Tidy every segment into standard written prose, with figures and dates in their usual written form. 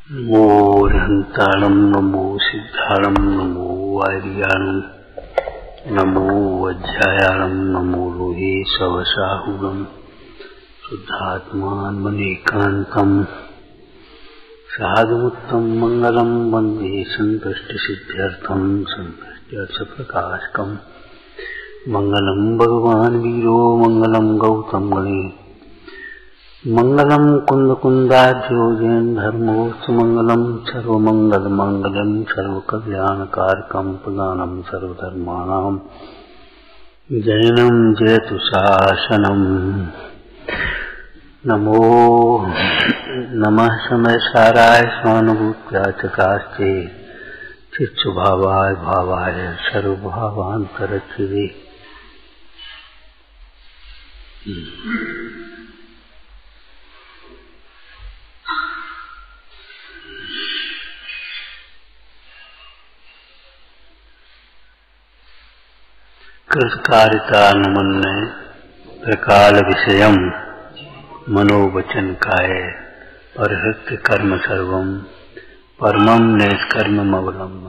नमो अरहंताणं नमो सिद्धाणं नमो वार्याणं नमो वज्रायाणं नमो लोहे सवसाहुरं शुद्धात्मानमनेकान्तं साधुमुत्तं मंगलं वन्दे सन्तुष्टिसिद्ध्यर्थं सन्तुष्ट्यर्थप्रकाशकम् मंगलं भगवान् वीरो मंगलं गौतम गणे मंगलम कुंद कुंदाध्यो जैन धर्मोस्तु मंगलम सर्वमंगल मंगलम सर्वकल्याणकारकम प्रदानम सर्वधर्माणां जैनम जयतु शासनम। नमो नमः समय साराय स्वानुभूत्या चकास्ते चित्सुभावाय भावाय सर्वभावांतरचिरे। कृतकारितानुमन्य प्रकाल विषयम मनोवचन काय परहृत्य कर्म सर्वम परमम नैष्कर्म्यमवलम्ब।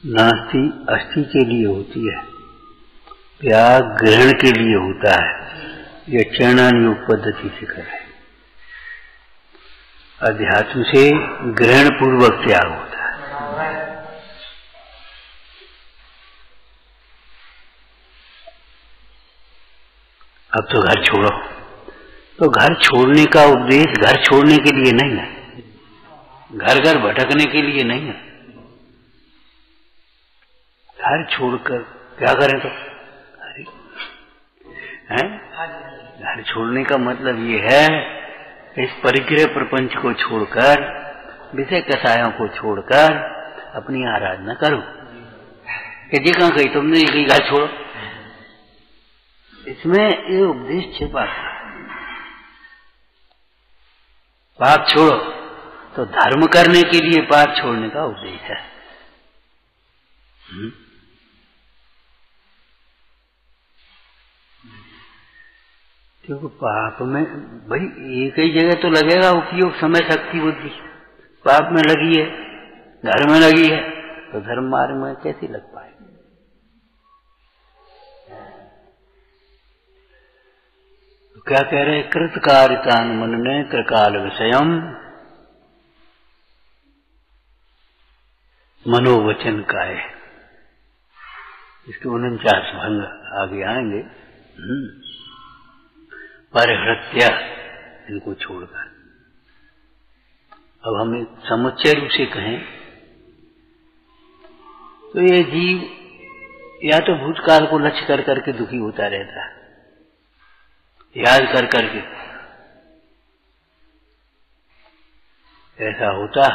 नास्ति अस्थि के लिए होती है, त्याग ग्रहण के लिए होता है। यह चरणानुयोग पद्धति से करे। अध्यात्म से ग्रहण पूर्वक त्याग होता है। अब तो घर छोड़ो, तो घर छोड़ने का उपदेश घर छोड़ने के लिए नहीं है, घर घर भटकने के लिए नहीं है। घर छोड़कर क्या करें तो हैं? घर छोड़ने का मतलब ये है, इस परिग्रह प्रपंच को छोड़कर, विषय कसायों को छोड़कर अपनी आराधना करो। कि जी कहाँ गई तुमने, ये घर छोड़ो। इसमें ये उपदेश छिपा है। पाप छोड़ो, तो धर्म करने के लिए पाप छोड़ने का उपदेश है। क्योंकि पाप में भाई एक ही जगह तो लगेगा उपयोग, समय शक्ति बुद्धि। पाप में लगी है, घर में लगी है, तो धर्म मार्ग में कैसे लग पाए? तो क्या कह रहे? कृतकारितानुमन्य त्रिकाल विषयम मनोवचन काय। इसके 49 भंग आगे आएंगे। परहृत्य, इनको छोड़कर। अब हम समुच्चय रूप से कहें तो ये जीव या तो भूतकाल को लक्ष्य कर करके दुखी होता रहता है, याद कर करके ऐसा होता,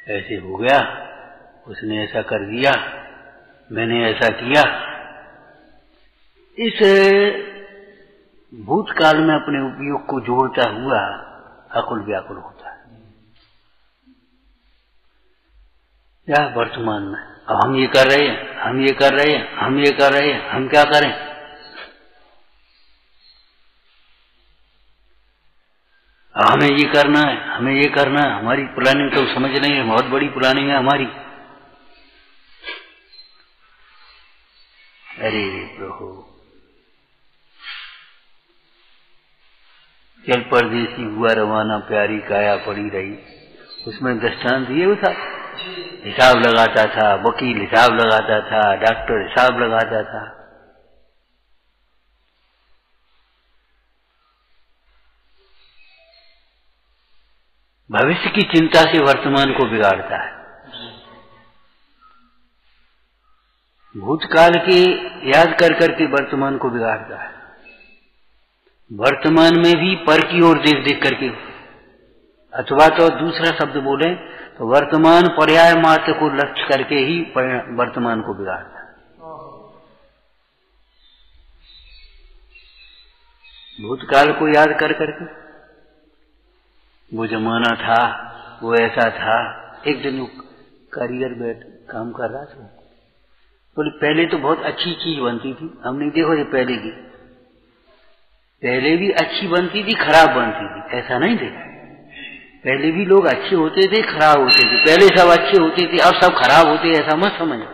ऐसे हो गया, उसने ऐसा कर दिया, मैंने ऐसा किया। इस भूतकाल में अपने उपयोग को जोड़ता हुआ अकुल व्याकुल होता है। या वर्तमान में अब हम ये कर रहे हैं, हम ये कर रहे हैं, हम ये कर रहे हैं, हम क्या करें? हमें ये करना है, हमें ये करना है। हमारी प्लानिंग तो समझ नहीं है, बहुत बड़ी प्लानिंग है हमारी। अरे प्रभु, चल परदेसी हुआ रवाना, प्यारी काया पड़ी रही। उसमें दृष्टांत ये था, हिसाब लगाता था, वकील हिसाब लगाता था, डॉक्टर हिसाब लगाता था। भविष्य की चिंता से वर्तमान को बिगाड़ता है। भूतकाल के याद कर करके वर्तमान को बिगाड़ता है। वर्तमान में भी पर की ओर देख देख करके, अथवा तो दूसरा शब्द बोले तो वर्तमान पर्याय मात्र को लक्ष्य करके ही वर्तमान को बिगाड़ता है। भूतकाल को याद कर करके, वो जमाना था, वो ऐसा था। एक दिन वो कारीगर बैठ काम कर रहा था, बोले पहले तो बहुत अच्छी चीज बनती थी, हमने देखो ये पहले की पहले भी अच्छी बनती थी, खराब बनती थी, ऐसा नहीं थे। पहले भी लोग अच्छे होते थे, खराब होते थे। पहले सब अच्छे होते थे, अब सब खराब होते, ऐसा मत समझो।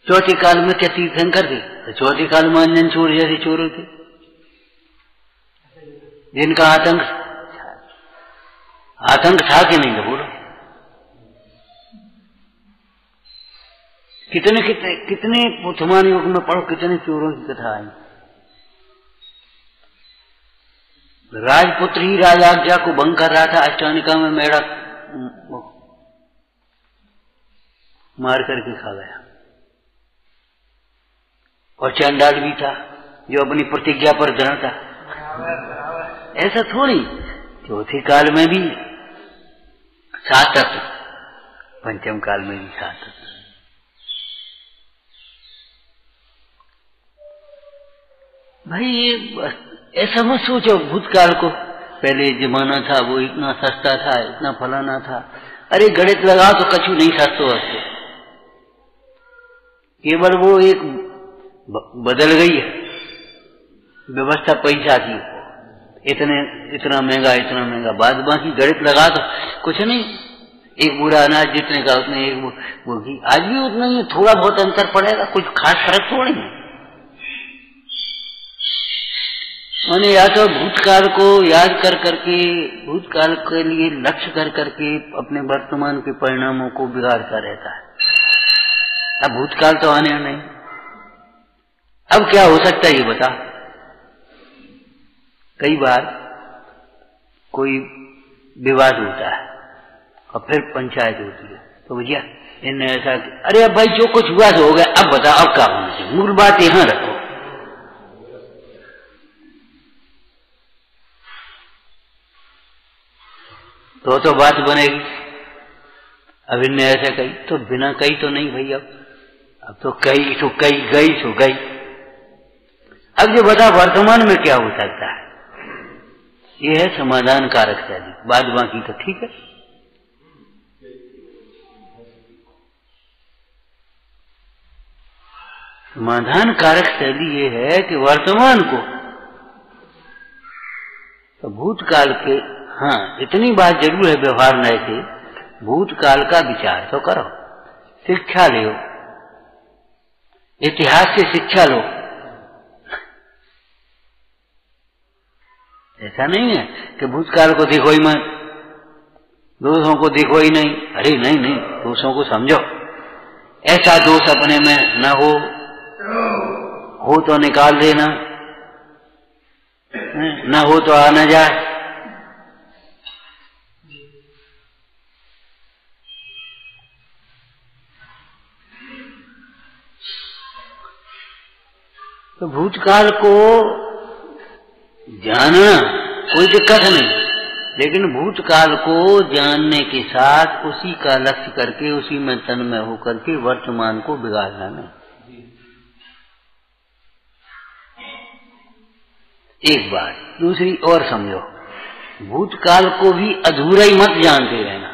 चौथे काल में क्या तीर्थंकर थे? तो चौथे काल में अंजन चोर जैसे चोर थे, जिनका आतंक था कि नहीं? तो बोलो, कितने कितने कितने वर्तमान युग में पढ़ो, कितने चोरों की कथा आई। राजपुत्र ही राजाज्ञा को भंग कर रहा था, अष्टानिका में मेढ़ा मार करके खा गया। और चंडाल भी था जो अपनी प्रतिज्ञा पर दृढ़ था। ऐसा थोड़ी, चौथे काल में भी सात तत्व, पंचम काल में भी सात तत्व। भाई ये ऐसा मत सोचो भूतकाल को, पहले जमाना था वो इतना सस्ता था, इतना फलाना था। अरे गणित लगाओ तो कछु नहीं सस्तो वस्तु, केवल वो एक बदल गई है व्यवस्था पैसा की, इतना महंगा, बाद बाकी गणित लगा तो कुछ नहीं। एक बूढ़ा अनाज जितने का उतने एक वो घी, आज भी उतना ही, थोड़ा बहुत अंतर पड़ेगा, कुछ खास फर्क थोड़ी है। मैंने या तो भूतकाल को याद कर करके, भूतकाल के लिए लक्ष्य कर करके अपने वर्तमान के परिणामों को बिगाड़ता रहता है। अब भूतकाल तो आने नहीं, अब क्या हो सकता है ये बता। कई बार कोई विवाद होता है और फिर पंचायत होती है, तो भैया इनने ऐसा, अरे अब भाई जो कुछ हुआ तो हो गया, अब बता अब क्या होना चाहिए, मूल बात यहां रखो। तो बात बनेगी। अब इनने ऐसा कही तो बिना कही तो नहीं भाई, अब तो कही तो कही, गई तो गई। अब ये बता वर्तमान में क्या हो सकता है, ये है समाधान कारक शैली, बाद बाकी तो ठीक है। समाधान कारक शैली ये है कि वर्तमान को तो भूतकाल के, हाँ इतनी बात जरूर है व्यवहार नए से, भूतकाल का विचार तो करो, शिक्षा लो, इतिहास से शिक्षा लो। ऐसा नहीं है कि भूतकाल को देखो ही मत, दोषों को देखो ही नहीं। अरे नहीं नहीं, दोषों को समझो, ऐसा दोष अपने में न हो तो निकाल देना, न हो तो आ न जाए। तो भूतकाल को जानना कोई दिक्कत नहीं, लेकिन भूतकाल को जानने के साथ उसी का लक्ष्य करके, उसी में तन्मय होकर के वर्तमान को बिगाड़ना नहीं। एक बात, दूसरी और समझो, भूतकाल को भी अधूरा ही मत जानते रहना।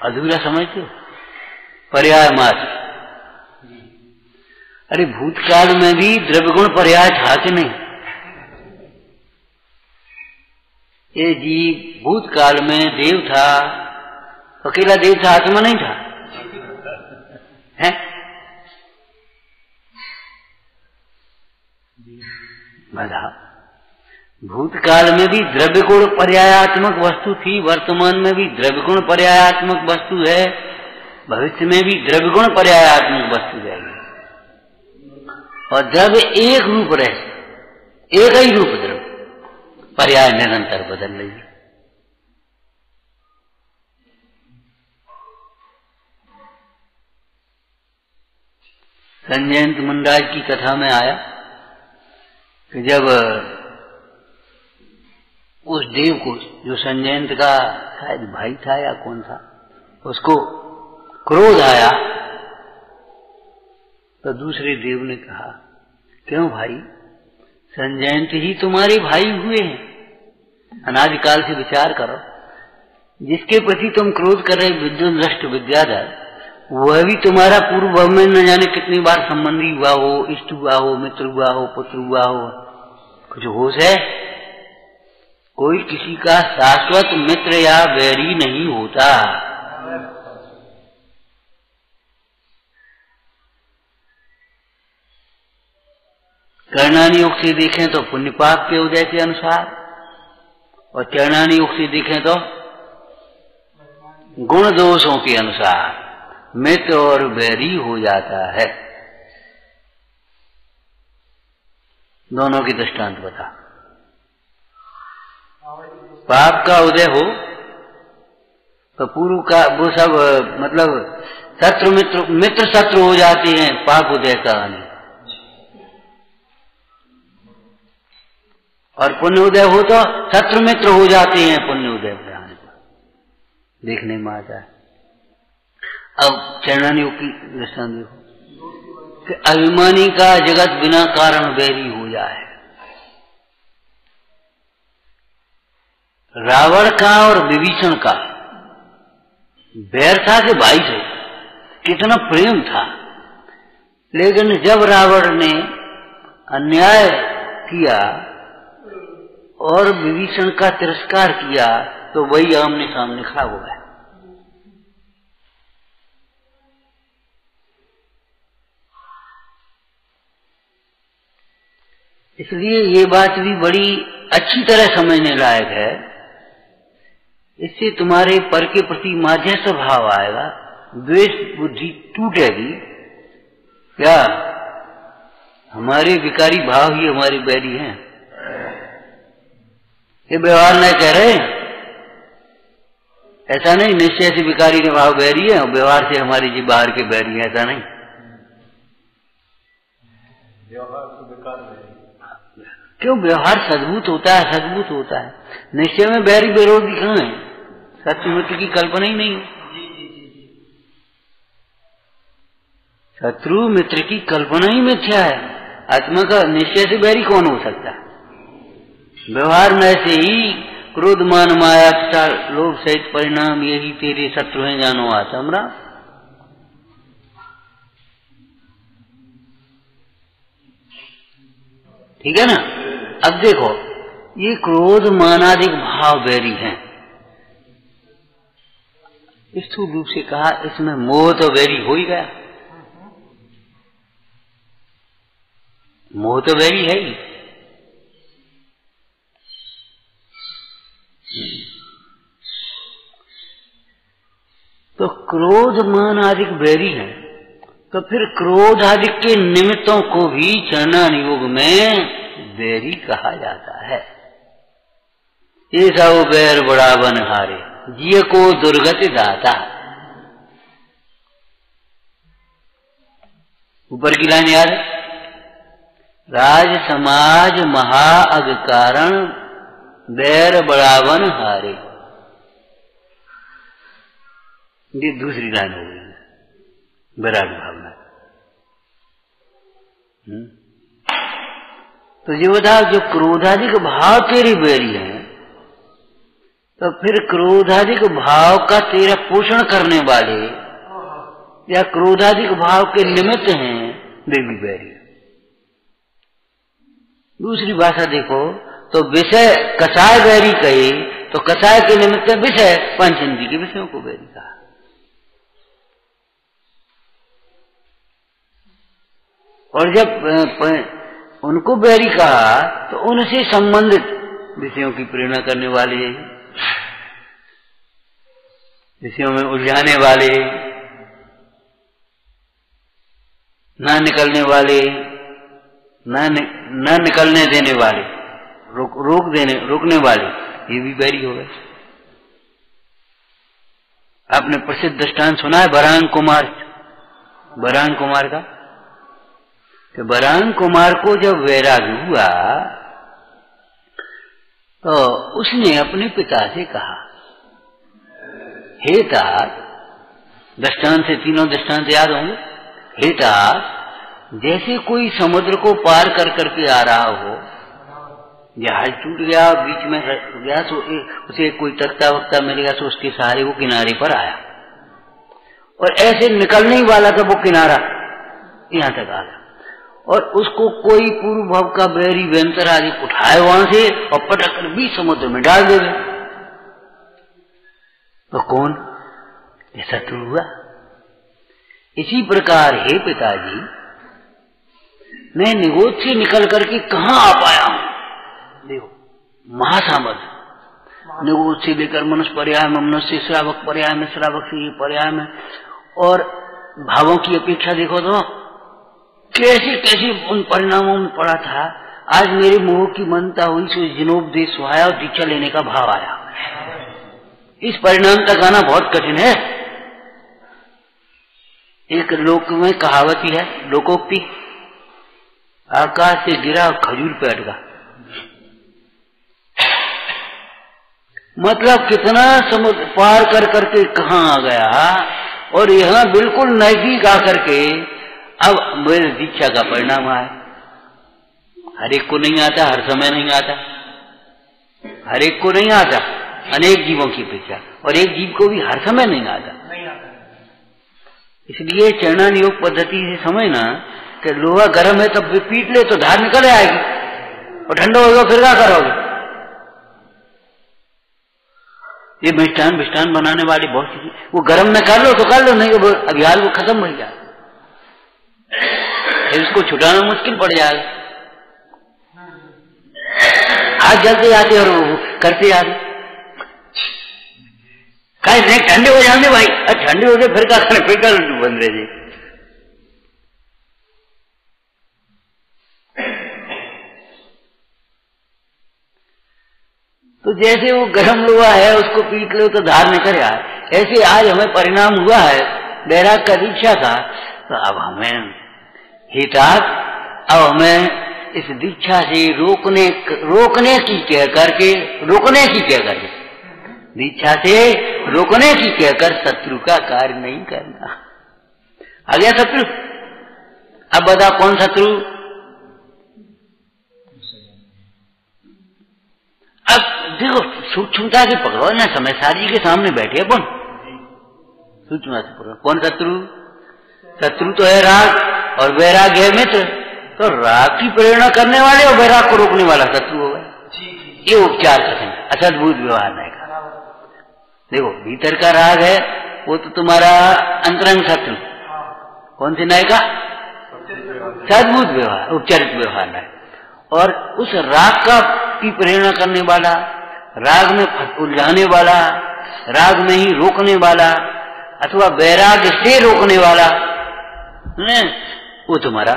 अधूरा समझते हो, पर्याय मात्र। अरे भूतकाल में भी द्रव्य गुण पर्याय था कि नहीं? ये जीव भूतकाल में देव था, अकेला देव था, आत्मा नहीं था है? बता, भूतकाल में भी द्रव्य गुण पर्यायात्मक वस्तु थी, वर्तमान में भी द्रव्य गुण पर्यायात्मक वस्तु है, भविष्य में भी द्रव्य गुण पर्यायात्मक वस्तु जाएगी। और द्रव्य एक रूप रहे, एक ही रूप द्रव्य, पर्याय निरंतर बदल रही है। संजयंत मुंडाज की कथा में आया कि जब उस देव को, जो संजयंत का शायद भाई था या कौन था, उसको क्रोध आया, तो दूसरे देव ने कहा, क्यों भाई, संजयंत ही तुम्हारे भाई हुए हैं, अनादिकाल से विचार करो, जिसके प्रति तुम क्रोध कर रहे विद्युत विद्याधर, वह भी तुम्हारा पूर्व भाव में न जाने कितनी बार संबंधी हुआ हो, इष्ट हुआ हो, मित्र हुआ हो, पुत्र हुआ हो। कुछ होश है? कोई किसी का शाश्वत मित्र या बैरी नहीं होता। कर्णानी योग से देखें तो पुण्य पाप के उदय के अनुसार, और चरणानी योग से देखें तो गुण दोषों के अनुसार मित्र और बैरी हो जाता है। दोनों की दृष्टांत बता। पाप का उदय हो तो पूर्व का वो सब मतलब शत्रु मित्र शत्रु हो जाते हैं पाप उदय का नहीं, और पुण्य उदय हो तो शत्रु मित्र हो जाते हैं पुण्य उदय पर आने पर, देखने में आता है। अब चरणानी योग की दृष्टांत देखो कि अभिमानी का जगत बिना कारण बैरी हो जाए। रावण का और विभीषण का बैर था कि भाई थे, कितना प्रेम था, लेकिन जब रावण ने अन्याय किया और विभीषण का तिरस्कार किया तो वही आमने सामने खड़ा हो गया। इसलिए ये बात भी बड़ी अच्छी तरह समझने लायक है। इससे तुम्हारे पर के प्रति माध्यस्थ भाव आएगा, द्वेष बुद्धि टूटेगी। क्या हमारे विकारी भाव ही हमारे बैरी हैं? ये व्यवहार नहीं कह रहे, ऐसा नहीं निश्चय से विकारी के भाव बैरी है और व्यवहार से हमारे जी बाहर के बैरी है, ऐसा नहीं। व्यवहार से विकार क्यों? व्यवहार सद्भुत होता है, सद्भुत होता है। निश्चय में बैरी विरोधी कहाँ है? सत्य मित्र की कल्पना ही नहीं है। शत्रु मित्र की कल्पना ही मिथ्या है। आत्मा का निश्चय से बैरी कौन हो सकता है? व्यवहार में ऐसे ही क्रोध मान माया लोभ सहित परिणाम यही तेरे शत्रु हैं जानो आत्मरा। ठीक है ना? अब देखो ये क्रोध मानादिक भाव बैरी हैं। स्थूल रूप से कहा इसमें मोह तो बैरी हो ही गया, मोह तो बैरी है ही। तो क्रोध मान आदि बैरी है, तो फिर क्रोध आदि के निमित्तों को भी चरणानी योग में बैरी कहा जाता है। ये सब बैर बड़ा बनहारे जिय को दुर्गति दाता। ऊपर की लाइन याद है? राज समाज महा अग कारण बैर बड़ावन हारे। ये दूसरी लाइन हो गई वैराग भावना। तो ये बताओ जो क्रोधादिक भाव तेरी बैरी है, तो फिर क्रोधादिक भाव का तेरा पोषण करने वाले या क्रोधादिक भाव के निमित्त हैं वे भी बैरी। दूसरी भाषा देखो तो विषय कसाय बैरी कही तो कसाय के निमित्त विषय पंच इंद्रिय के विषयों को बैरी कहा। और जब उनको बैरी कहा तो उनसे संबंधित विषयों की प्रेरणा करने वाले, विषयों में उलझाने वाले, ना निकलने वाले, ना निकलने देने वाले, रोकने वाले, ये भी बैरी हो गए। आपने प्रसिद्ध दृष्टांत सुना है बरांग कुमार का, कि बरांग कुमार को जब वैराग्य हुआ तो उसने अपने पिता से कहा, हे तात, दृष्टांत से तीनों दृष्टांत याद होंगे, हे तात, जैसे कोई समुद्र को पार कर करके आ रहा हो जहाज टूट गया, बीच में गया तो उसे कोई तख्ता वक्ता मिलेगा तो उसके सहारे वो किनारे पर आया, और ऐसे निकलने ही वाला था वो किनारा, यहाँ तक आ गया, और उसको कोई पूर्व भाव का बैरी व्यंतर आदि उठाए वहां से और पटक कर बीच समुद्र में डाल दे गए। तो कौन? ये शत्रु हुआ। इसी प्रकार हे पिताजी, मैं निगोद से निकल करके कहाँ आ पाया हूं। देखो महासामर्थ, निगोद से लेकर मनुष्य पर्याय में, मनुष्य से श्रावक पर्याय में, श्रावक से पर्याय में, और भावों की अपेक्षा देखो तो कैसे कैसे उन परिणामों में पड़ा था। आज मेरे मोह की मनता हुई सो जिनोपदेश सुहाया और दीक्षा लेने का भाव आया। इस परिणाम तक आना बहुत कठिन है। एक लोक में कहावत ही है, लोकोक्ति, आकाश से गिरा खजूर पे अटका। मतलब कितना समुद्र पार कर करके कहाँ आ गया, और यहाँ बिल्कुल नजदीक आकर के अब मेरे दीक्षा का परिणाम आया। हर एक को नहीं आता, हर समय नहीं आता, हर एक को नहीं आता, अनेक जीवों की अपेक्षा, और एक जीव को भी हर समय नहीं आता। इसलिए चरणान योग पद्धति से समझना कि लोहा गर्म है तब पीट ले तो धार निकल आएगी, और ठंडा होगा फिर क्या करोगे। ये मिष्टान बनाने वाली बहुत चीज, वो गर्म में कर लो तो कर लो, नहीं तो अभियान वो खत्म हो जाए, फिर उसको छुटाना मुश्किल पड़ जाएगा। हाथ जलते जाते और वो करते जाते, नहीं ठंडे हो जाते भाई, ठंडे हो गए फिर क्या करें, फिर क्या बन रहे जी। तो जैसे वो गर्म लोहा है उसको पीट लो तो धार निकल आए, ऐसे आज हमें परिणाम हुआ है बैराग का, दीक्षा का। तो अब हमें हितात, अब हमें इस दीक्षा से रोकने की कह करके दीक्षा से रोकने की कहकर शत्रु का कार्य नहीं करना। आ गया शत्रु। अब बता कौन शत्रु। अब देखो सूक्ष्मता से पकड़ो ना, समय सारी के सामने बैठे अपन, सूक्ष्मता से पकड़ो कौन शत्रु। शत्रु तो है राग, और वैराग है मित्र। तो राग की प्रेरणा करने वाले और वैराग को रोकने वाला शत्रु होगा। ये उपचार करेंगे, असद्भुत व्यवहार नहीं। देखो भीतर का राग है वो तो तुम्हारा अंतरंग शत्रु, कौन से न्याय का? सद्भुत व्यवहार, उपचारित व्यवहार न्याय। और उस राग का की प्रेरणा करने वाला, राग में उलझाने वाला, राग में ही रोकने वाला, अथवा वैराग से रोकने वाला, वो तुम्हारा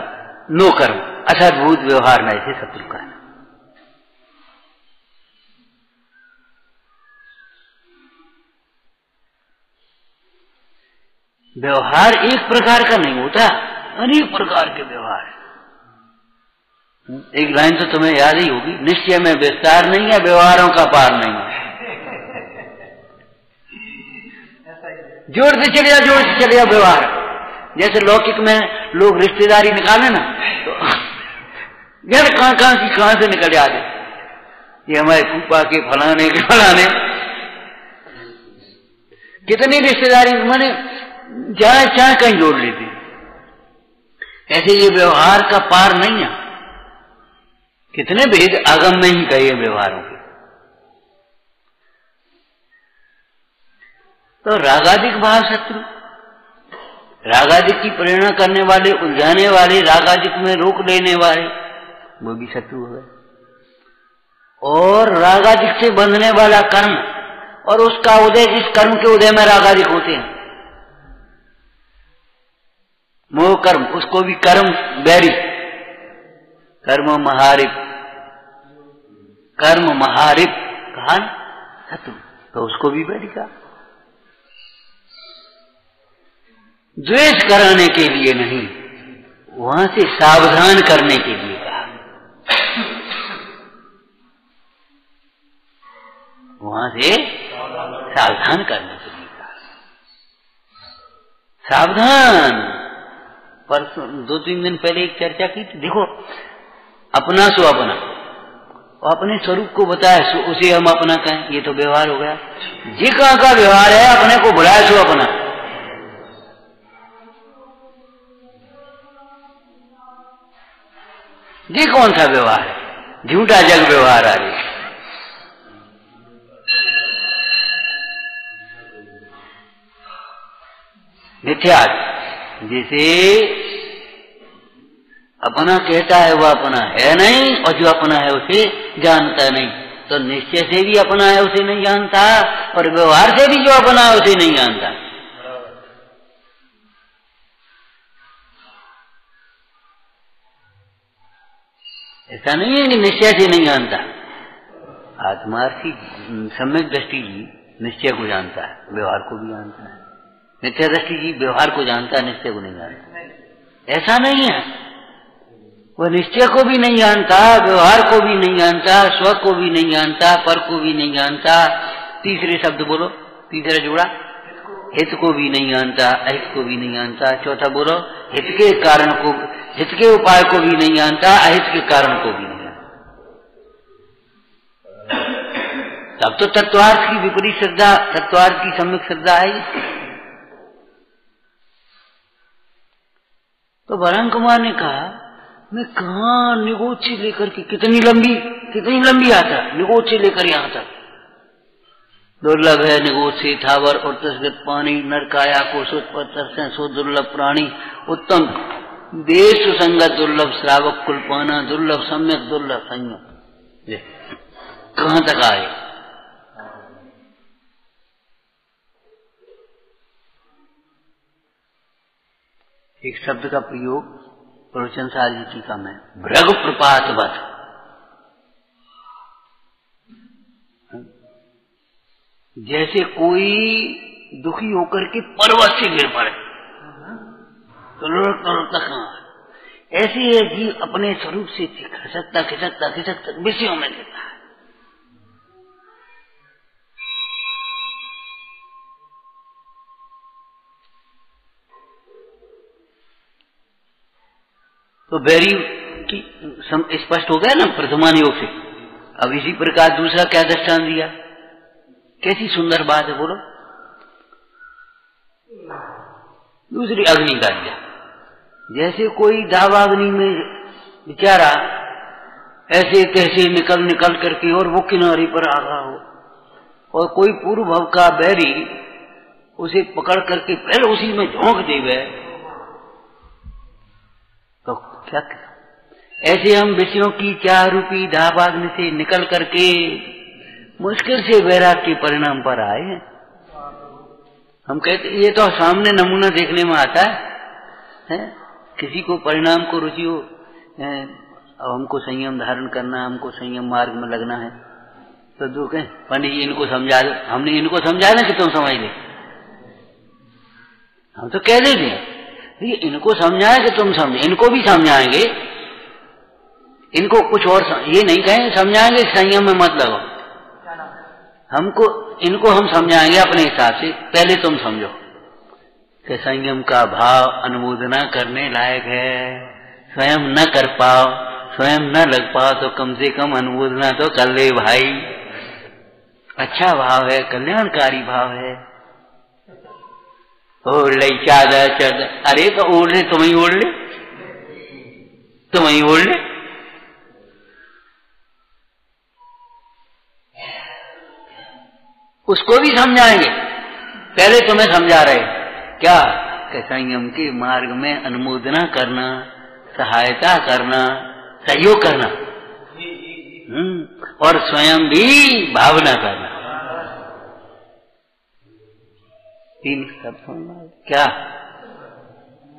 नौकर्म, असद्भुत व्यवहार न्याय से शत्रु का। व्यवहार एक प्रकार का नहीं होता, अनेक प्रकार के व्यवहार। एक लाइन तो तुम्हें याद ही होगी, निश्चय में विस्तार नहीं है, व्यवहारों का पार नहीं है। जोड़ते चले जा व्यवहार। जैसे लौकिक में लोग रिश्तेदारी निकाले ना, तो यार कहां से निकल जाते, ये हमारे फूफा के फलाने कितनी रिश्तेदारी मैंने जहां चाहे कहीं जोड़ लेती। ऐसे ये व्यवहार का पार नहीं है। कितने भेद आगम में ही गए व्यवहारों के। तो रागादिक भाव शत्रु, रागादिक की प्रेरणा करने वाले, उलझाने वाले, रागादिक में रोक लेने वाले, वो भी शत्रु हो गए। और रागादिक से बंधने वाला कर्म, और उसका उदय, जिस कर्म के उदय में रागादिक होते हैं, मोह कर्म, उसको भी कर्म बैरी, कर्म महारिप कहा शत्रु, तो उसको भी बैरी कहा। द्वेष कराने के लिए नहीं, वहां से सावधान करने के लिए कहा। वहां से सावधान करने के लिए कहा। सावधान। परसों 2-3 दिन पहले एक चर्चा की थी। देखो अपना सो अपना अपने स्वरूप को बताए सो उसे हम अपना कहें, ये तो व्यवहार हो गया। जी कहाँ का व्यवहार है, अपने को बुलाए सो अपना। ये कौन सा व्यवहार है? झूठा जग व्यवहार आ रही। मिथ्या, जैसे अपना कहता है वह अपना है नहीं, और जो अपना है उसे जानता नहीं। तो निश्चय से भी अपना है उसे नहीं जानता, और व्यवहार से भी जो अपना है उसे नहीं जानता। ऐसा नहीं है कि निश्चय से नहीं जानता। आत्मार्थी सम्यक दृष्टि जी निश्चय को जानता है, व्यवहार को भी जानता है। नित्य दृष्टि जी व्यवहार को जानता है, निश्चय को नहीं जानता। ऐसा नहीं है, वह निश्चय को भी नहीं जानता, व्यवहार को भी नहीं जानता, स्व को भी नहीं जानता, पर को भी नहीं जानता। तीसरे शब्द बोलो, तीसरा जोड़ा, हित को भी नहीं जानता, अहित को भी नहीं जानता। चौथा बोलो, हित के कारण को, हित के उपाय को भी नहीं जानता, अहित के कारण को भी नहीं जानता। तब तो तत्वार्थ की विपरीत श्रद्धा, तत्वार्थ की सम्यक श्रद्धा है। तो बरहम कुमार ने कहा, मैं कहाँ निगोचे लेकर के, कितनी लंबी आता, निगोचे लेकर यहां तक। दुर्लभ है निगोचे थावर और तसगत पानी, नरकाया को सुत पर तरसें सो दुर्लभ प्राणी। उत्तम देश सुसंगत दुर्लभ, श्रावक कुल पाना दुर्लभ, सम्यक दुर्लभ संयम। कहां तक आए? एक शब्द का प्रयोग प्रवचन सारी टीका में, भृग प्रपातवत। जैसे कोई दुखी होकर के पर्वत से गिर पड़े, तक ऐसे है कि अपने स्वरूप से खिसकता विषयों में लेता है। तो बैरी की स्पष्ट हो गया ना प्रथमान योग से। अब इसी प्रकार दूसरा क्या दृष्टांत दिया, कैसी सुंदर बात है बोलो। दूसरी अग्नि का दिया, जैसे कोई दावाग्नि में बेचारा ऐसे तैसे निकल करके और वो किनारे पर आ रहा हो, और कोई पूर्व भव का बैरी उसे पकड़ करके पहले उसी में झोंक देवे, तो क्या ऐसे हम विषयों की चाह रूपी दावाग्नि से निकल करके मुश्किल से वैराग के परिणाम पर आए हैं। हम कहते ये तो सामने नमूना देखने में आता है? किसी को परिणाम को रुचि हो, हमको संयम धारण करना, हमको संयम मार्ग में लगना है, तो दो कहें पंडित जी इनको समझा दो। हमने इनको समझाया ना कि तुम समझ ले, हम तो कह देते हैं इनको समझाए कि तुम समझे, इनको भी समझाएंगे, इनको कुछ और ये नहीं कहें समझाएंगे संयम में मत लगो, हमको इनको हम समझाएंगे अपने हिसाब से, पहले तुम समझो कि संयम का भाव अनुमोदना करने लायक है। स्वयं न कर पाओ, स्वयं न लग पाओ तो कम से कम अनुमोदना तो कर ले भाई। अच्छा भाव है, कल्याणकारी भाव है। ओढ़ ले चादर, अरे तो ओढ़ ले, तुम ही ओढ़ ले, तुम ही ओढ़ ले। उसको भी समझाएंगे, पहले तुम्हें समझा रहे क्या कि संयम के मार्ग में अनुमोदना करना, सहायता करना, सहयोग करना, और स्वयं भी भावना करना। तीन शब्द क्या,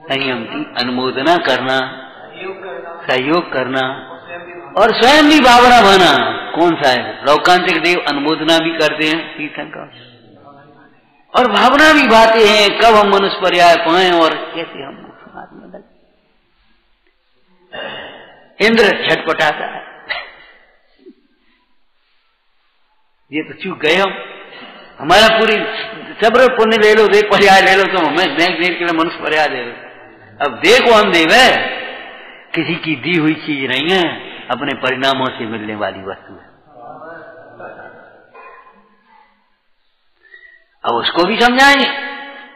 संयम की अनुमोदना करना, सहयोग करना, और स्वयं भी भावना बना। कौन सा है? लौकांतिक देव अनुमोदना भी करते हैं तीर्थंकर, और भावना भी भाते हैं कब हम मनुष्य पर्याय पाए और कैसे हम समाज में लगे। इंद्र छटपटाता है, ये तो चूक गए हम, हमारा पूरी सब्र पुण्य ले लो, देख पर्याय ले लो, तुम हमें देख देख के मनुष्य पर्याय दे लो। अब देखो हम देव है, किसी की दी हुई चीज नहीं है, अपने परिणामों से मिलने वाली वस्तु है। अब उसको भी समझाएंगे,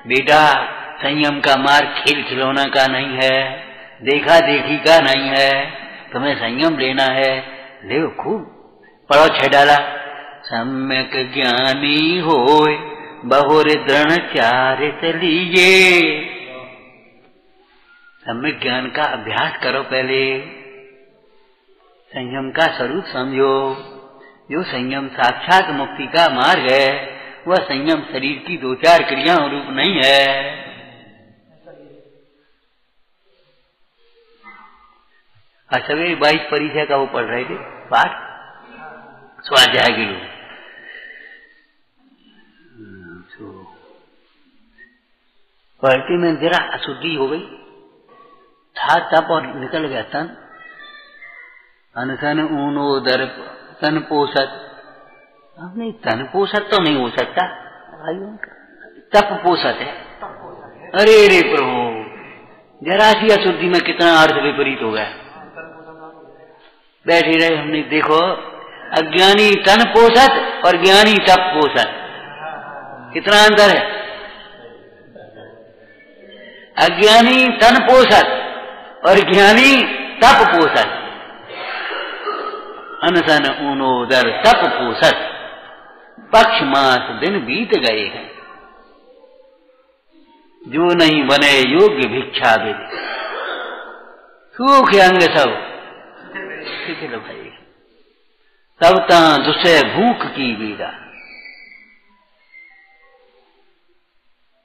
बेटा संयम का मार्ग खेल खिलौना का नहीं है, देखा देखी का नहीं है, तुम्हें संयम लेना है, ले खूब पढ़ो। 6 डाला, सम्यक ज्ञानी होए बहुर दृढ़चारित लीजिए। सम्यक ज्ञान का अभ्यास करो, पहले संयम का स्वरूप समझो। जो संयम साक्षात मुक्ति का मार्ग है, वह संयम शरीर की 2-4 क्रियाओं रूप नहीं है। सवेरे 22 परिचय का वो पढ़ रहे थे पाठ, स्वाध्याय के लोग। पढ़ते में जरा अशुद्धि हो गई, था तप और निकल गया तन। अनशन ऊनो दर तन पोषत, अब नहीं तन पोषत तो नहीं हो सकता भाइयों, तप पोषत है। अरे रे प्रभु, जरा सी अशुद्धि में कितना अर्थ विपरीत हो गया। बैठे रहे हमने, देखो अज्ञानी तन पोषत और ज्ञानी तप पोषत, कितना अंतर है। अज्ञानी तन पोषत और ज्ञानी तप पोषत। अनशन ऊनोदर तप पोषत, पक्ष मास दिन बीत गए हैं, जो नहीं बने योग्य भिक्षा विधि। सूख अंग सब भाई, तब तहाँ दुसह भूख की बीड़ा।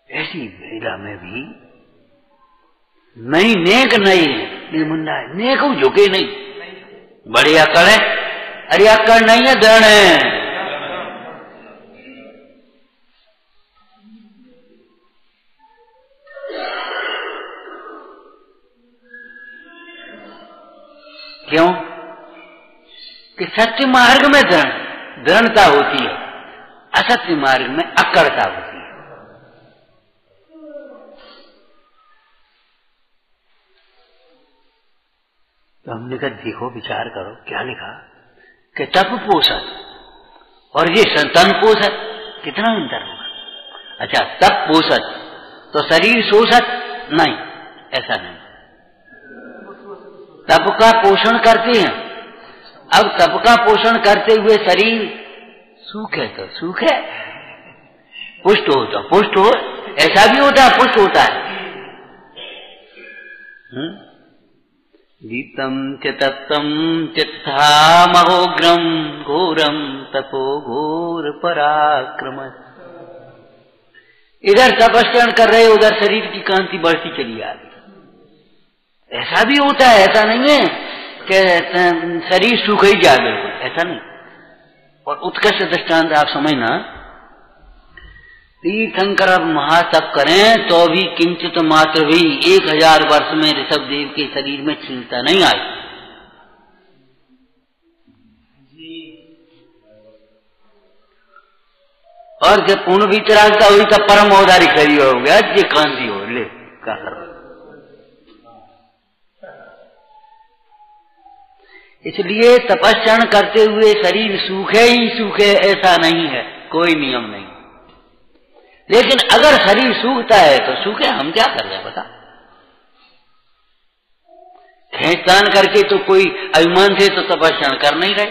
ऐसी बीड़ा में भी नहीं नेक नहीं मुंडा, नेक झुके नहीं, बड़ी अकड़ है। अरे अकड़ नहीं है, दृढ़ है। क्यों कि सत्य मार्ग में दृढ़ता होती है, असत्य मार्ग में अकड़ता होती है। तो हमने कहा देखो विचार करो, क्या लिखा कि तप पोषक और ये तन पोषक, कितना अंतर होगा। अच्छा, तप पोषक तो शरीर शोषक नहीं, ऐसा नहीं। तप का पोषण करते हैं, अब तप का पोषण करते हुए शरीर सूख है तो सूख है, पुष्ट हो तो पुष्ट हो, ऐसा भी होता है, पुष्ट होता है। गीतम च तप्तम चित्था महोग्रम घोरम तपो घोर पराक्रम। इधर तपस्या कर रहे, उधर शरीर की कांति बढ़ती चली आ रही। ऐसा भी होता है, ऐसा नहीं है कि शरीर सूख ही जा, बिल्कुल ऐसा नहीं। और उत्कृष्ट दृष्टांत आप समझना, तीर्थंकर महातप करें तो भी किंचित मात्र भी 1000 वर्ष में ऋषभदेव के शरीर में क्षीणता नहीं आई। और जब पूर्ण वितरागता हुई तब परम औदारी खड़ी हो गया, ये कांति हो ले क्या कर। इसलिए तपस्या करते हुए शरीर सूखे ही सूखे ऐसा नहीं है, कोई नियम नहीं। लेकिन अगर शरीर सूखता है तो सूखे, हम क्या कर रहे हैं बता। खेचतान करके तो कोई अभिमान से तो तपस्या कर नहीं रहे,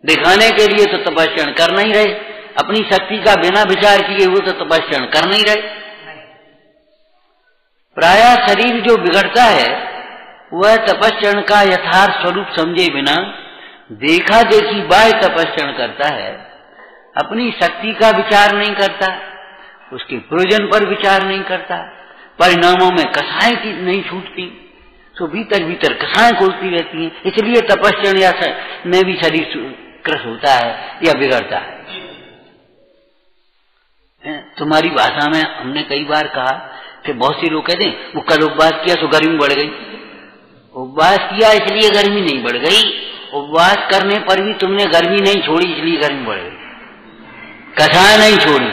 दिखाने के लिए तो तपस्या कर नहीं रहे, अपनी शक्ति का बिना विचार किए हुए तो तपस्या कर नहीं रहे। प्रायः शरीर जो बिगड़ता है वह तपस्या का यथार्थ स्वरूप समझे बिना देखा देखी बाह्य तपस्या करता है, अपनी शक्ति का विचार नहीं करता, उसके प्रयोजन पर विचार नहीं करता, परिणामों में कसाएं की नहीं छूटती, तो भीतर भीतर कसाएं खोलती रहती हैं। इसलिए तपस्या में भी शरीर क्रस होता है या बिगड़ता है। तुम्हारी भाषा में हमने कई बार कहा कि बहुत से लोग कहते हैं वो कल उपवास किया तो गर्मी बढ़ गई। उपवास किया इसलिए गर्मी नहीं बढ़ गई, उपवास करने पर भी तुमने गर्मी नहीं छोड़ी इसलिए गर्मी बढ़ गई, कसाएं नहीं छोड़ी,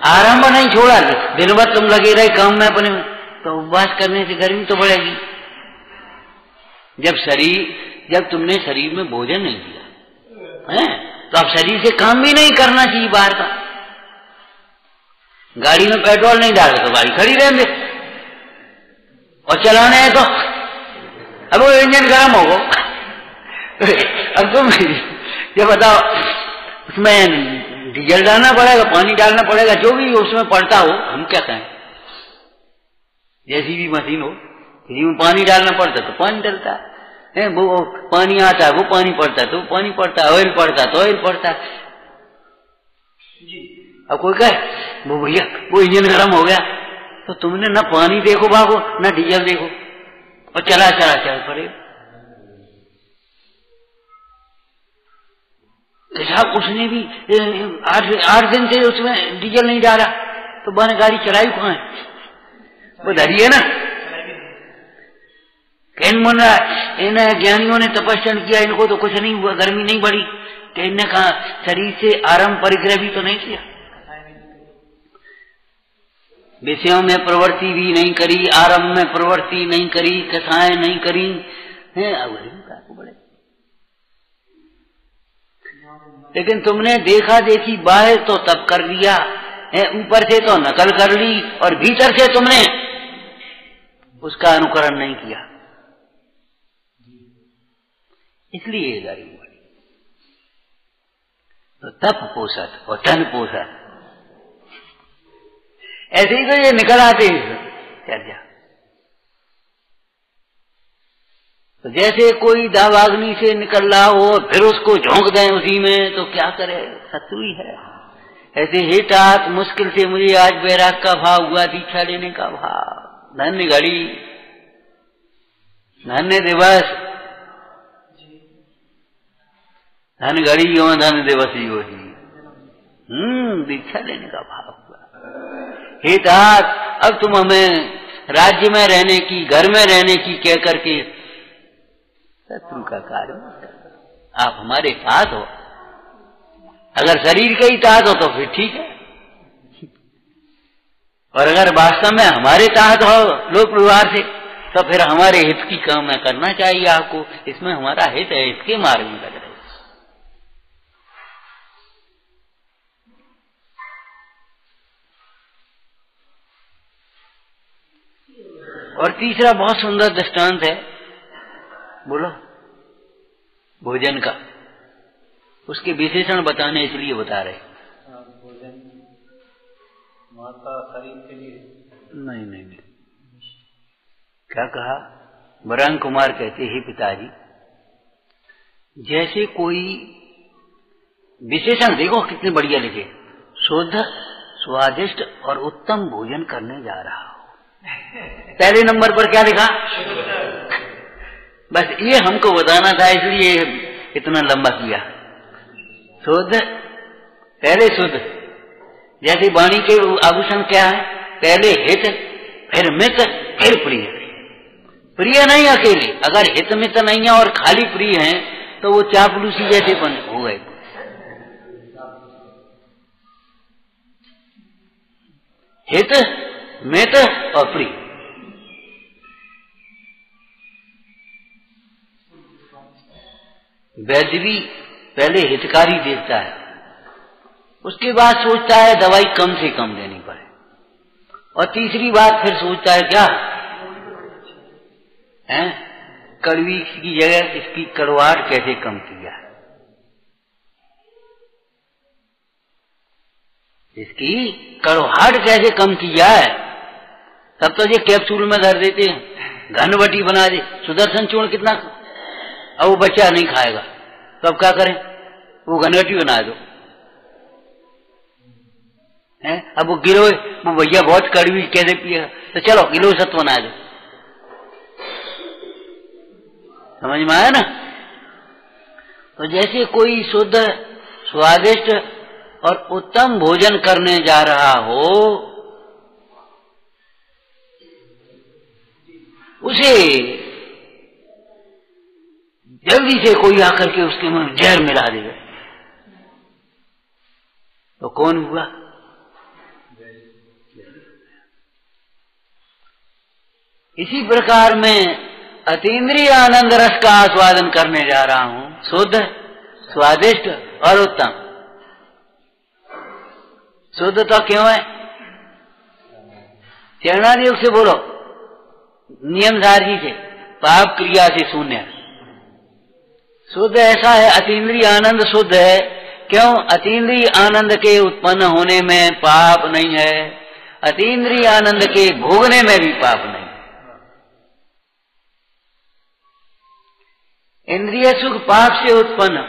आरंभ नहीं छोड़ा, दिन भर तुम लगे रहे काम में अपने में, तो उपवास करने से गर्मी तो बढ़ेगी। जब तुमने शरीर में भोजन नहीं दिया है तो अब शरीर से काम भी नहीं करना चाहिए बाहर का। गाड़ी में पेट्रोल नहीं डाले तो गाड़ी खड़ी रहने दे, और चलाना है तो अब वो इंजन गर्म होगा। अब तुम ये बताओ, उसमें डीजल डालना पड़ेगा, पानी डालना पड़ेगा, जो भी उसमें पड़ता हो, हम क्या कहें, जैसी भी मशीन हो, किसी में पानी डालना पड़ता तो पानी डलता है, वो पानी आता है, वो पानी पड़ता है तो पानी पड़ता है, ऑयल पड़ता है तो ऑयल पड़ता है। अब कोई कहे वो भैया वो इंजन गर्म हो गया, तो तुमने न पानी देखो भागो न डीजल देखो, और चला पड़े। साहब उसने भी 8 दिन से उसमें डीजल नहीं डाला, तो बने गाड़ी चलाई कहाँ है, वो धरी है ना। इन ज्ञानियों ने तपस्या किया, इनको तो कुछ नहीं हुआ, गर्मी नहीं बढ़ी, तो इनने कहा शरीर से आरंभ परिग्रह भी तो नहीं किया, विषयों में प्रवृत्ति भी नहीं करी, आरंभ में प्रवृत्ति नहीं करी, कथाएं नहीं करी है, बड़े। लेकिन तुमने देखा देखी बाहर तो तब कर लिया है, ऊपर से तो नकल कर ली, और भीतर से तुमने उसका अनुकरण नहीं किया, इसलिए गाड़ी बढ़ी। तो तप पोषत और धन पोषत, ऐसे ही तो ये निकल आते चर्चा। तो जैसे कोई दावाग्नि से निकल रहा हो फिर उसको झोंक दें उसी में, तो क्या करे, शत्रु ही है। ऐसे हितात मुश्किल से मुझे आज बैराग का भाव हुआ, दीक्षा लेने का भाव। धन्य घड़ी, धन्य दिवस, धन घड़ी यो धन दिवस यो ही, दीक्षा लेने का भाव हुआ। हितात अब तुम हमें राज्य में रहने की, घर में रहने की कह करके शत्रु का कार्य मत करना। आप हमारे साथ हो, अगर शरीर के ही साथ हो तो फिर ठीक है, और अगर वास्तव में हमारे साथ हो लोक व्यवहार से, तो फिर हमारे हित की कामना करना चाहिए आपको। इसमें हमारा हित है, इसके मार्ग में लग रहे। और तीसरा बहुत सुंदर दृष्टांत है, बोलो, भोजन का। उसके विशेषण बताने इसलिए बता रहे। भोजन माता शरीर के लिए नहीं, क्या कहा, बरंग कुमार कहते हैं, पिताजी जैसे कोई विशेषण देखो कितने बढ़िया लिखे, शुद्ध स्वादिष्ट और उत्तम भोजन करने जा रहा हो। पहले नंबर पर क्या लिखा, बस ये हमको बताना था, इसलिए इतना लंबा किया। शुद्ध, पहले शुद्ध, जैसे वाणी के आभूषण क्या है, पहले हित, फिर मित, फिर प्रिय। प्रिय नहीं अकेले, अगर हित मित नहीं है और खाली प्रिय है तो वो चापलूसी जैसे हो गए। हित, मित और प्रिय। वैद्य भी पहले हितकारी देखता है, उसके बाद सोचता है दवाई कम से कम देनी पड़े, और तीसरी बात फिर सोचता है क्या है, कड़वी की जगह इसकी कड़वाहट कैसे कम किया है, इसकी कड़वाहट कैसे कम किया है। तब तो ये कैप्सूल में धर देते हैं, घनवटी बना दे, सुदर्शन चूर्ण कितना, अब वो बच्चा नहीं खाएगा तो अब क्या करें, वो घनवटी बना दो है। अब वो गिलो, वो भैया बहुत कड़वी कैसे पिएगा, तो चलो गिलो सत्व बना दो। समझ में आया ना। तो जैसे कोई शुद्ध स्वादिष्ट और उत्तम भोजन करने जा रहा हो, उसे जल्दी से कोई आकर के उसके मुंह में जहर मिला देगा तो कौन हुआ, इसी प्रकार में अतीन्द्रिय आनंद रस का आस्वादन करने जा रहा हूं, शुद्ध, स्वादिष्ट और उत्तम। शुद्ध तो क्यों है? चरणादि योग से बोलो, नियम सारजी से, पाप क्रिया से शून्य। शुद्ध ऐसा है, अतीन्द्रिय आनंद शुद्ध है। क्यों? अतीन्द्रिय आनंद के उत्पन्न होने में पाप नहीं है, अतीन्द्रिय आनंद के भोगने में भी पाप नहीं। इंद्रिय सुख पाप से उत्पन्न,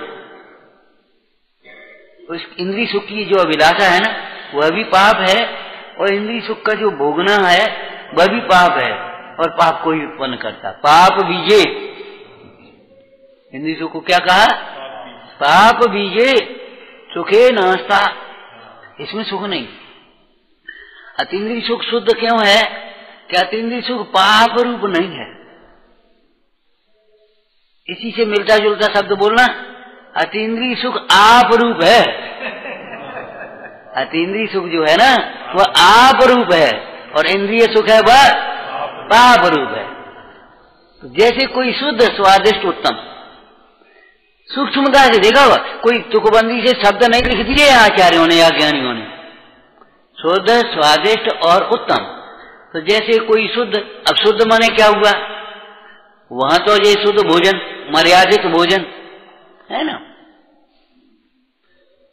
उस इंद्रिय सुख की जो अभिलाषा है ना, वह भी पाप है, और इंद्रिय सुख का जो भोगना है वह भी पाप है, और पाप को ही उत्पन्न करता। पाप बीजे, इंद्रिय सुख को क्या कहा? पाप बीजे सुखे नास्ता, इसमें सुख नहीं। अतीन्द्रिय सुख शुद्ध क्यों है? कि अतीन्द्रिय सुख पाप रूप नहीं है। इसी से मिलता जुलता शब्द बोलना, अतीन्द्रिय सुख आप रूप है। अतीन्द्रिय सुख जो है ना, वह आप रूप है, और इंद्रिय सुख है वह पाप रूप है। जैसे कोई शुद्ध, स्वादिष्ट, उत्तम, सूक्ष्मता से देखा हुआ, कोई तुकबंदी से शब्द नहीं लिख दिए आचार्यों ने या ज्ञानियों ने, शुद्ध, स्वादिष्ट और उत्तम। तो जैसे कोई शुद्ध, अब शुद्ध माने क्या हुआ? वहां तो ये शुद्ध भोजन, मर्यादित भोजन है ना।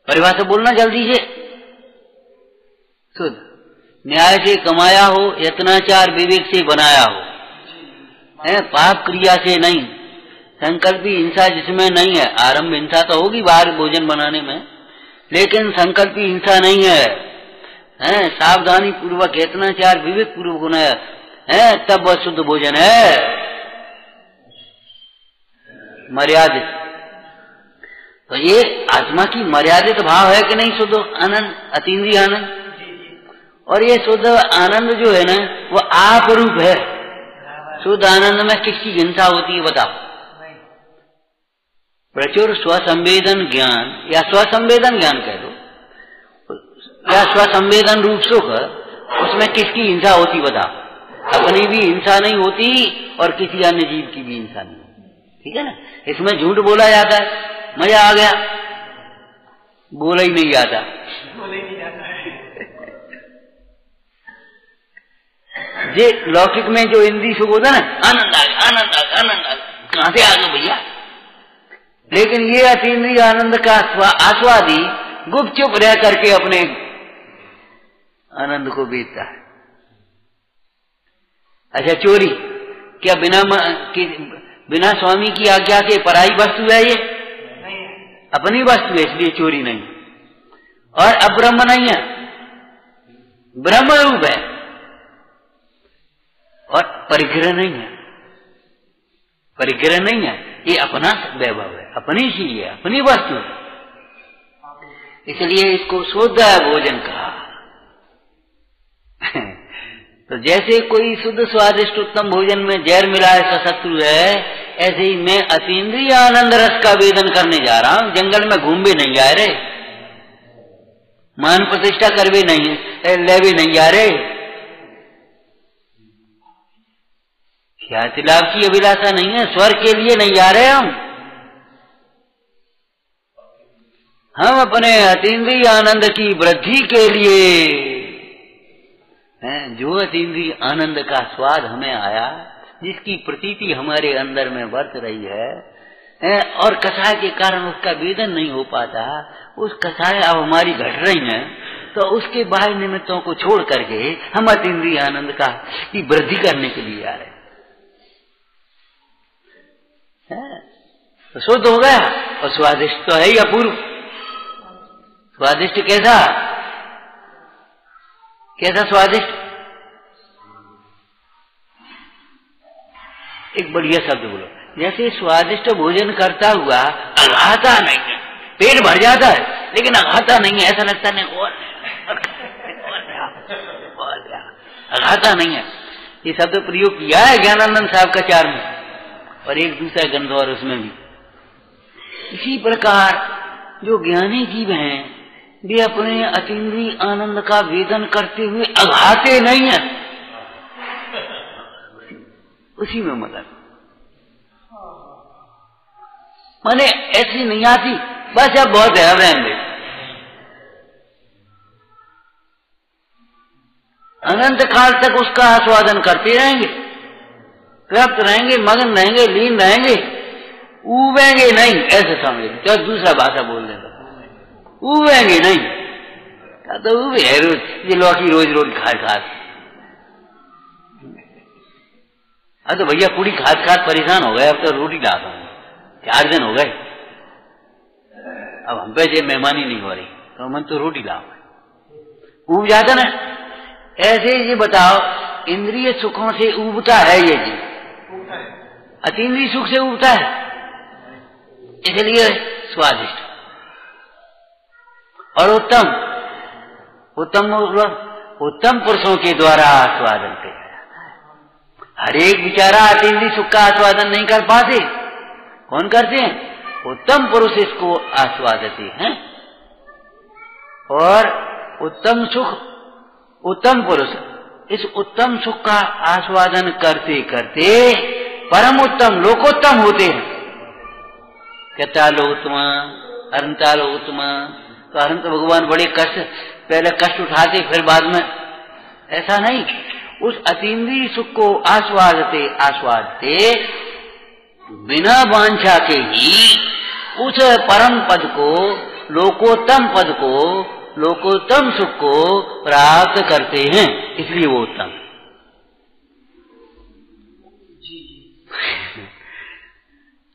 परिभाषा बोलना जल्दी से। शुद्ध न्याय से कमाया हो, यत्नाचार विवेक से बनाया हो, है, पाप क्रिया से नहीं, संकल्पी हिंसा जिसमें नहीं है। आरंभ हिंसा तो होगी बाहर भोजन बनाने में, लेकिन संकल्पी हिंसा नहीं है, सावधानी पूर्वक, यत्नाचार विवेक पूर्वक बनाया है, तब वह शुद्ध भोजन है, मर्यादित। तो ये आत्मा की मर्यादित भाव है कि नहीं? शुद्ध आनंद, अतीन्द्रिय आनंद। और ये शुद्ध आनंद जो है ना, वो आप रूप है। शुद्ध आनंद में किसकी हिंसा होती है बताओ? प्रचुर स्वसंवेदन ज्ञान, या स्वसंवेदन ज्ञान कह दो, या स्वसंवेदन रूप सुख, उसमें किसकी हिंसा होती बताओ? अपनी भी हिंसा नहीं होती और किसी अन्य जीव की भी हिंसा नहीं होती। ठीक है ना। इसमें झूठ बोला जाता है, मजा आ गया, बोला ही नहीं जाता। ये लौकिक में जो इंद्रिय सुख होता है ना, आनंद आ गया, आनंद आ गया, आनंद आ गया, कहां से आ गया भैया? लेकिन ये अतीन्द्रिय आनंद का आस्वादी गुपचुप रह करके अपने आनंद को बेचता है। अच्छा, चोरी क्या बिना स्वामी की आज्ञा के पराई वस्तु है? ये अपनी वस्तु है, इसलिए चोरी नहीं। और अब्रह्म नहीं है, ब्रह्म रूप है, और परिग्रह नहीं है, परिग्रह नहीं है, ये अपना वैभव है, अपनी चीज है, अपनी वस्तु है, इसलिए इसको शुद्ध भोजन कहा। तो जैसे कोई शुद्ध स्वादिष्ट उत्तम भोजन में जहर मिला ऐसा शत्रु है, ऐसे ही मैं अतीन्द्रिय आनंद रस का वेदन करने जा रहा हूं। जंगल में घूम भी नहीं जा रहे, मान प्रतिष्ठा कर भी नहीं, ले भी नहीं जा रहे, ख्याति लाभ की अभिलाषा नहीं है, स्वर्ग के लिए नहीं जा रहे हम अपने अतीन्द्रिय आनंद की वृद्धि के लिए हैं। जो अतीन्द्रिय आनंद का स्वाद हमें आया, जिसकी प्रतीति हमारे अंदर में बरत रही है, और कषाय के कारण उसका वेदन नहीं हो पाता, उस कषाय अब हमारी घट रही है, तो उसके बाह्य निमित्तों को छोड़ करके हम अतीन्द्रिय आनंद की वृद्धि करने के लिए आ रहे हैं। तो शुद्ध हो गया, और स्वादिष्ट तो है ही अपूर्व। स्वादिष्ट कैसा? कैसा स्वादिष्ट? एक बढ़िया शब्द बोलो, जैसे स्वादिष्ट भोजन करता हुआ अघाता नहीं है, पेट भर जाता है लेकिन अघाता नहीं है, ऐसा लगता नहीं और अघाता नहीं है। ये शब्द प्रयोग किया है ज्ञानानंद साहब का चार में, और एक दूसरा ग्रंथ और उसमें भी। इसी प्रकार जो ज्ञानी जीव हैं, वे अपने अतीन्द्रिय आनंद का वेदन करते हुए अघाते नहीं है, उसी में मगन। माने ऐसी नहीं आती, बस अब बहुत है, अब रहेंगे अनंत काल तक उसका आस्वादन करते रहेंगे, तृप्त रहेंगे, मगन रहेंगे, लीन रहेंगे, उबेंगे नहीं, ऐसे समझ लो। क्या दूसरा भाषा बोल देगा, उबेंगे नहीं, क्या तो उबे है रोज, ये लौकी रोज रोज खाद अब तो भैया पूरी खाद परेशान हो गए, अब तो रोटी ला दूंगा, 4 दिन हो गए, अब हम पे ये मेहमानी नहीं हो रही, तो मन तो रोटी लाओ, उब जाता ना। ऐसे ये बताओ, इंद्रिय सुखों से उबता है ये जी, अतीन्द्रिय सुख से उबता है, इसलिए स्वादिष्ट और उत्तम पुरुषों के द्वारा आस्वादन किया जाता है। हर एक बेचारा अतीन्द्रिय सुख का आस्वादन नहीं कर पाते, कौन करते हैं? उत्तम पुरुष इसको आस्वादते हैं। और उत्तम सुख, उत्तम पुरुष इस उत्तम सुख का आस्वादन करते करते परम उत्तम लोकोत्तम होते हैं। कहता लोकोत्तमा, अनंता लोकोत्तमा, तो अनंत भगवान बड़े कष्ट, पहले कष्ट उठाते फिर बाद में, ऐसा नहीं, उस अतीन्द्रिय सुख को आस्वादते आस्वादते बिना वांछा के ही उस परम पद को, लोकोत्तम पद को, लोकोत्तम सुख को प्राप्त करते हैं, इसलिए वो उत्तम।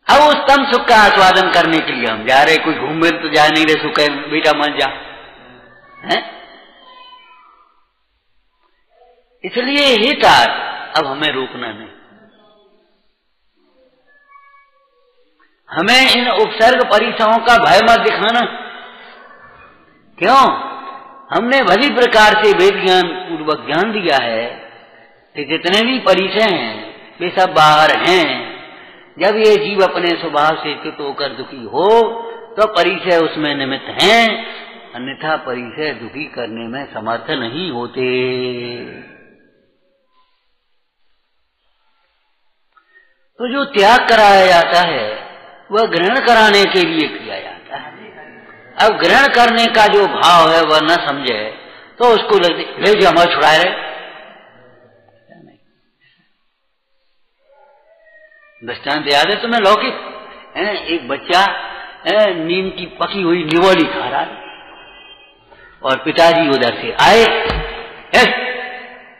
अब उस उत्तम सुख का आस्वादन करने के लिए हम जा रहे, कोई घूम तो जा नहीं रहे, सुख है बेटा मन जा है? इसलिए हितार अब हमें रोकना नहीं, हमें इन उपसर्ग परिसरों का भय मत दिखाना। क्यों? हमने भली प्रकार से वेद ज्ञान पूर्वक ज्ञान दिया है कि जितने भी परिचय हैं वे सब बाहर हैं। जब ये जीव अपने स्वभाव से च्युत होकर दुखी हो तो परिचय उसमें निमित्त हैं, अन्यथा परिचय दुखी करने में समर्थ नहीं होते। तो जो त्याग कराया जाता है वह ग्रहण कराने के लिए किया जाता है। अब ग्रहण करने का जो भाव है वह न समझे तो उसको ले जो हमारे छुड़ाए रहे। दृष्टांत याद है तुम्हें? लौकिक है, एक बच्चा नीम की पकी हुई निवोली खा रहा है और पिताजी उधर से आए,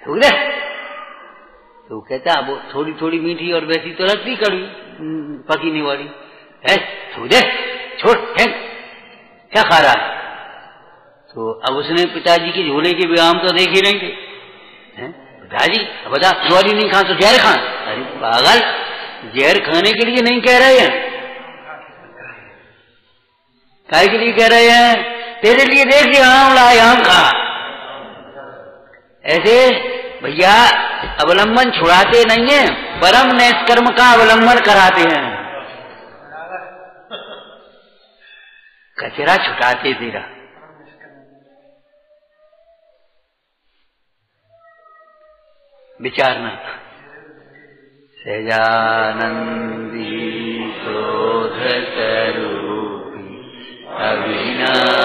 थूक दे, तो कहता वो थोड़ी थोड़ी मीठी और वैसी तो लगती कड़वी पकी निवोली है, थूक दे, छोड़, फेंक, क्या खा रहा है? तो अब उसने पिताजी के झोले के व्यायाम तो देख ही नहीं थे। पिताजी बता, निवोली नहीं खा तो जहर खा। अरे पागल, जहर खाने के लिए नहीं कह रहे हैं, काय के लिए कह रहे हैं? तेरे लिए देख लिया आम ला, आम खा। ऐसे भैया अवलंबन छुड़ाते नहीं है, परम निष्कर्म का अवलंबन कराते हैं, कचरा छुटाते तेरा। विचारना। सहजानंदी शोध स्वरूपी अविनाशी